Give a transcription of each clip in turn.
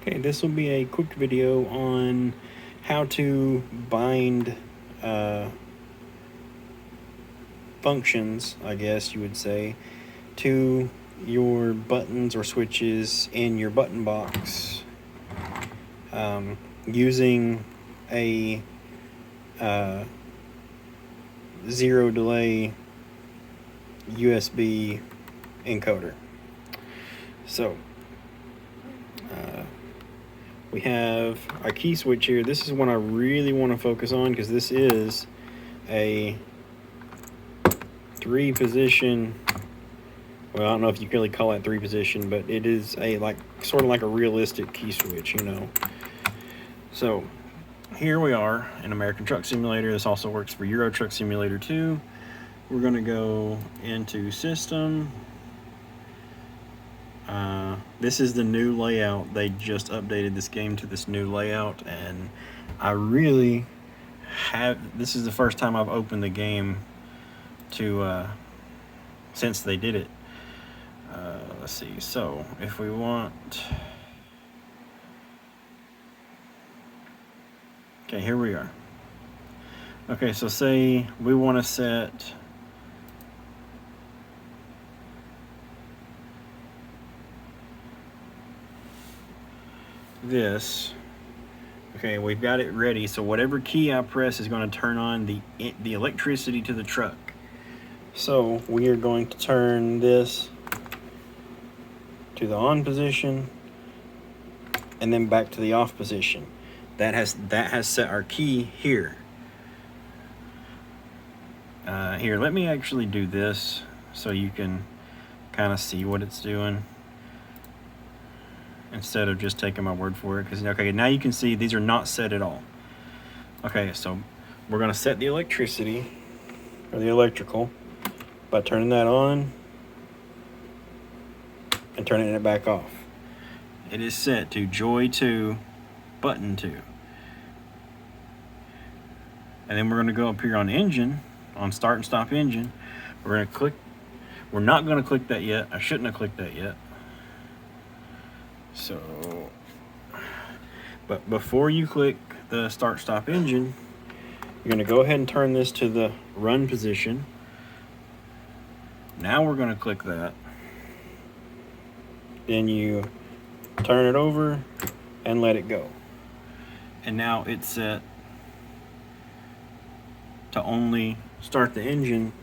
Okay, this will be a quick video on how to bind functions, I guess you would say, to your buttons or switches in your button box using a zero delay USB encoder. So we have our key switch here. This is one I really want to focus on because this is a 3-position. Well, I don't know if you can really call it 3-position, but it is a sort of like a realistic key switch, you know. So here we are in American Truck Simulator. This also works for Euro Truck Simulator 2. We're going to go into System. This is the new layout. They just updated this game to this new layout, and I really this is the first time I've opened the game to since they did it. Let's see. So if we want, okay, here we are. Okay, so say we want to set this. Okay, we've got it ready. So whatever key I press is going to turn on the electricity to the truck. So we are going to turn this to the on position and then back to the off position. That has set our key here. Here, let me actually do this so you can kind of see what it's doing instead of just taking my word for it. Because okay, now you can see these are not set at all. Okay, so we're going to set the electricity or the electrical by turning that on and turning it back off. It is set to Joy 2, button 2. And then we're going to go up here on engine, on start and stop engine. We're going to click. We're not going to click that yet. I shouldn't have clicked that yet. So, but before you click the start stop engine, you're going to go ahead and turn this to the run position. Now we're going to click that. Then you turn it over and let it go. And now it's set to only start the engine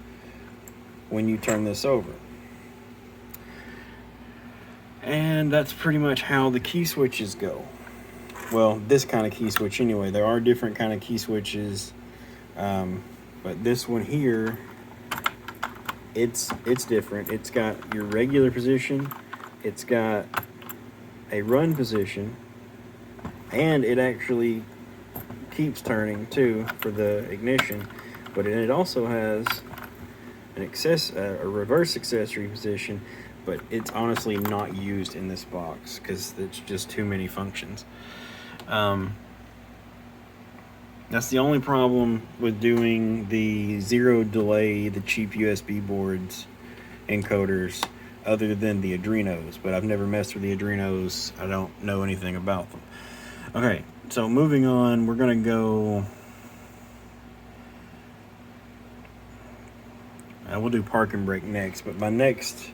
when you turn this over. And that's pretty much how the key switches go. Well, this kind of key switch anyway. There are different kind of key switches, but this one here, it's different. It's got your regular position, it's got a run position, and it actually keeps turning too for the ignition. But it also has a reverse accessory position, but it's honestly not used in this box because it's just too many functions. That's the only problem with doing the zero delay, the cheap USB boards encoders, other than the Adrenos. But I've never messed with the Adrenos. I don't know anything about them. Okay, so moving on, we're gonna go. We'll do park and brake next, but my next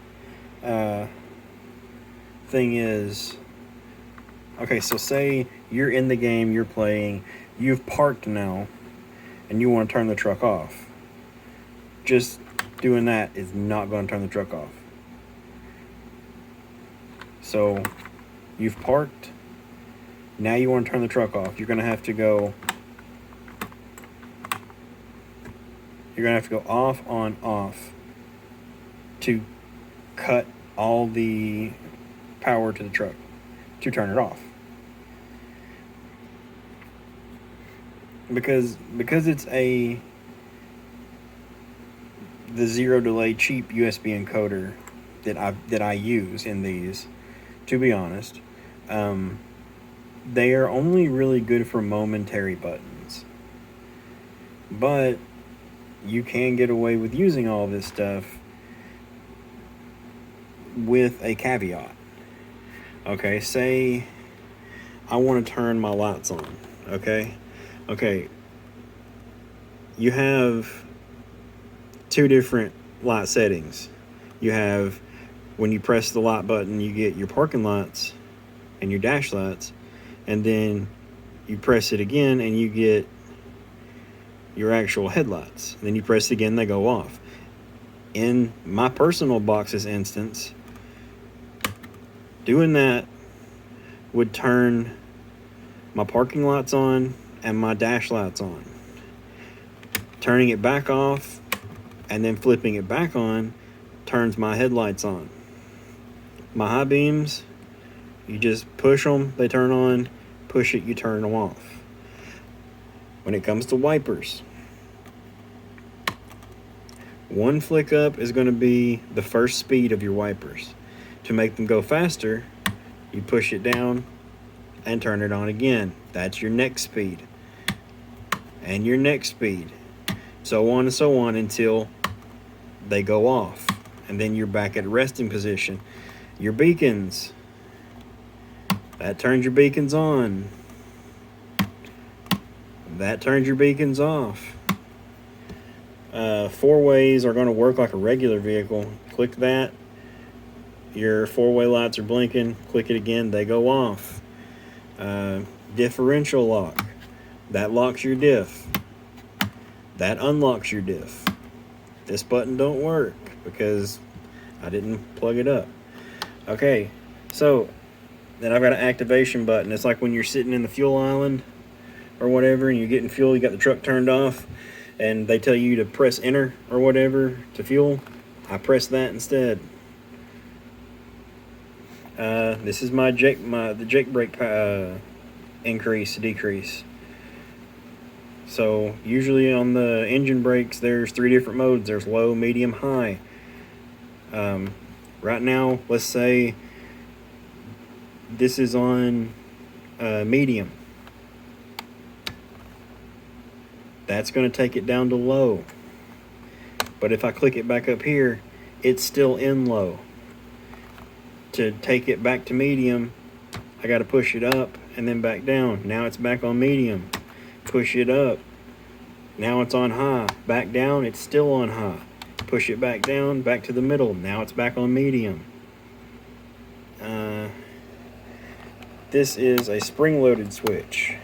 thing is, okay, so say you're in the game, you're playing, you've parked now, and you want to turn the truck off. Just doing that is not going to turn the truck off. So you've parked, now you want to turn the truck off. You're going to have to go off, on, off to cut all the power to the truck to turn it off. Because it's the zero delay cheap USB encoder that I use in these, to be honest, they are only really good for momentary buttons. But you can get away with using all this stuff with a caveat. Okay, say I want to turn my lights on. Okay, you have two different light settings. You have, when you press the light button, you get your parking lights and your dash lights, and then you press it again and you get your actual headlights. And then you press it again, they go off. In my personal box's instance, doing that would turn my parking lights on and my dash lights on. Turning it back off and then flipping it back on turns my headlights on. My high beams, you just push them, they turn on. Push it, you turn them off. When it comes to wipers, one flick up is going to be the first speed of your wipers. To make them go faster, you push it down and turn it on again. That's your next speed. And your next speed. So on and so on until they go off. And then you're back at resting position. Your beacons, that turns your beacons on. That turns your beacons off. Four ways are going to work like a regular vehicle. Click that, your four-way lights are blinking. Click it again, they go off. Differential lock, that locks your diff. That unlocks your diff. This button don't work because I didn't plug it up. Okay, so then I've got an activation button. It's like when you're sitting in the fuel island or whatever and you're getting fuel, you got the truck turned off and they tell you to press enter or whatever to fuel. I press that instead. This is the jake brake increase, decrease. So usually on the engine brakes there's 3 different modes. There's low, medium, high. Right now, let's say this is on medium. That's going to take it down to low. But if I click it back up here, it's still in low. To take it back to medium, I got to push it up and then back down. Now it's back on medium. Push it up. Now it's on high. Back down, it's still on high. Push it back down, back to the middle. Now it's back on medium. This is a spring-loaded switch.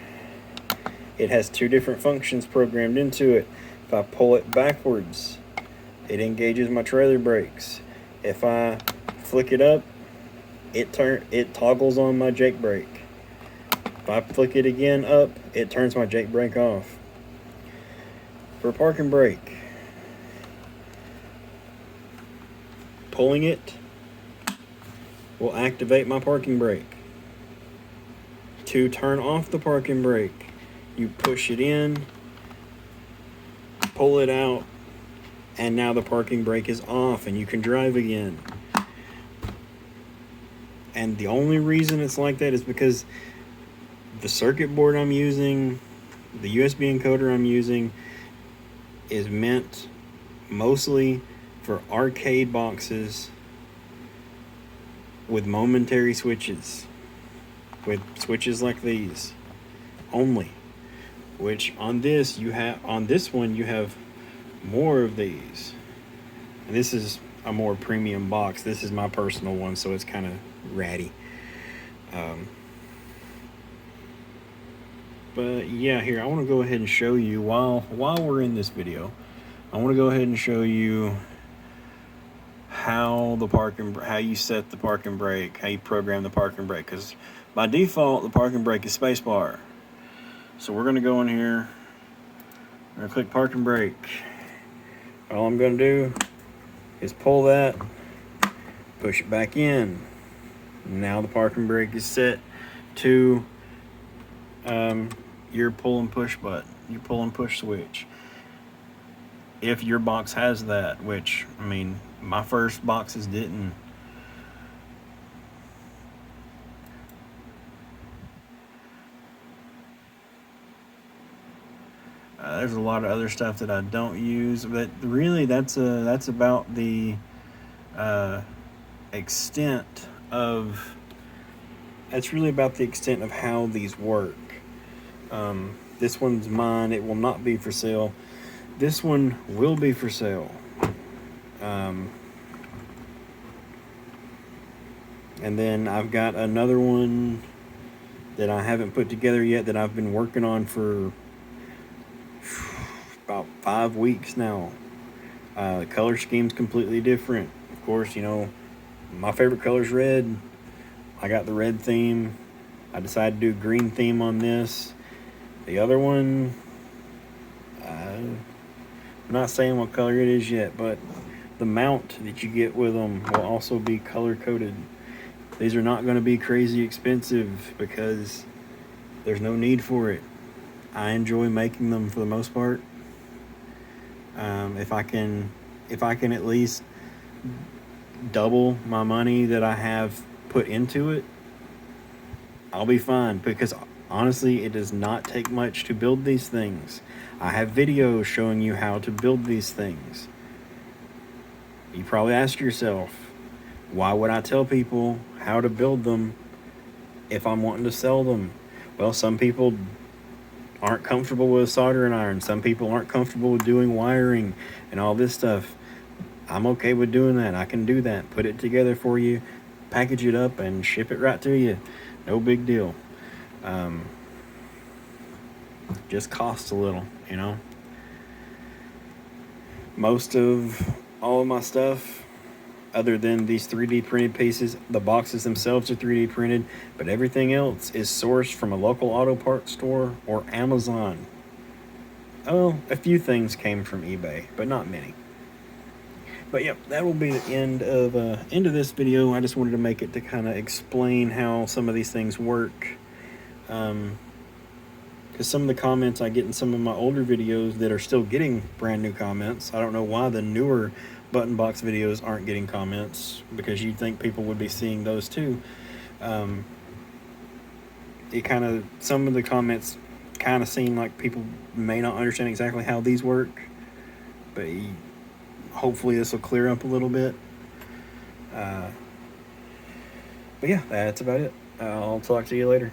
It has 2 different functions programmed into it. If I pull it backwards, it engages my trailer brakes. If I flick it up, it toggles on my jake brake. If I flick it again up, it turns my jake brake off. For parking brake, pulling it will activate my parking brake. To turn off the parking brake, you push it in, pull it out, and now the parking brake is off and you can drive again. And the only reason it's like that is because the circuit board I'm using, the USB encoder I'm using, is meant mostly for arcade boxes with momentary switches, with switches like these only. Which on this one you have more of these. And this is a more premium box. This is my personal one, so it's kind of ratty. But yeah, here I want to go ahead and show you while we're in this video. I want to go ahead and show you how you set the parking brake, how you program the parking brake. Because by default, the parking brake is spacebar. So we're going to go in here. I'm going to click parking brake. All I'm going to do is pull that, push it back in. Now the parking brake is set to your pull and push button, your pull and push switch. If your box has that, which, I mean, my first boxes didn't. There's a lot of other stuff that I don't use, but really that's about the extent of that's really about the extent of how these work. This one's mine. It will not be for sale. This one will be for sale. And then I've got another one that I haven't put together yet that I've been working on for about 5 weeks now. The color scheme's completely different. Of course, you know, my favorite color's red. I got the red theme. I decided to do green theme on this. The other one, I'm not saying what color it is yet, but the mount that you get with them will also be color coded. These are not going to be crazy expensive because there's no need for it. I enjoy making them for the most part. If I can at least double my money that I have put into it, I'll be fine, because honestly, it does not take much to build these things. I have videos showing you how to build these things. You probably ask yourself, why would I tell people how to build them if I'm wanting to sell them? Well, some people aren't comfortable with a soldering iron. Some people aren't comfortable with doing wiring and all this stuff. I'm okay with doing that. I can do that. Put it together for you, package it up, and ship it right to you. No big deal. Just costs a little, you know. Most of all of my stuff, other than these 3D printed pieces, the boxes themselves are 3D printed, but everything else is sourced from a local auto parts store or Amazon. Oh, a few things came from eBay, but not many. But yep, that will be the end of this video. I just wanted to make it to kind of explain how some of these things work. Because some of the comments I get in some of my older videos that are still getting brand new comments. I don't know why the newer button box videos aren't getting comments, because you'd think people would be seeing those too. Some of the comments kind of seem like people may not understand exactly how these work, but hopefully this will clear up a little bit. But yeah, that's about it. I'll talk to you later.